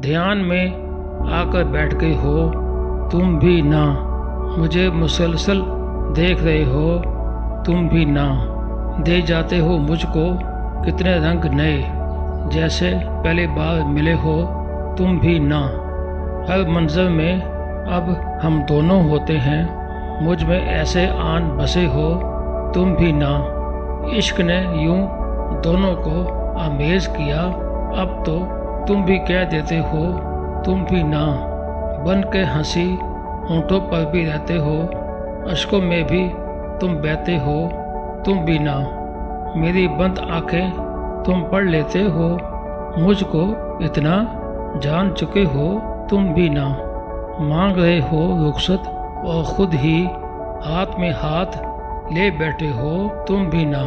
ध्यान में आकर बैठ गए हो तुम भी ना, मुझे मुसलसल देख रहे हो तुम भी ना, दे जाते हो मुझको कितने रंग नए, जैसे पहली बार मिले हो तुम भी ना। हर मंजर में अब हम दोनों होते हैं, मुझ में ऐसे आन बसे हो तुम भी ना। इश्क ने यूं दोनों को आमेज किया, अब तो तुम भी कह देते हो तुम भी ना। बन के हंसी होंठों पर भी रहते हो, अश्कों में भी तुम बहते हो तुम भी ना। मेरी बंद आंखें तुम पढ़ लेते हो, मुझको इतना जान चुके हो तुम भी ना। मांग रहे हो रुखसत और खुद ही हाथ में हाथ ले बैठे हो तुम भी ना।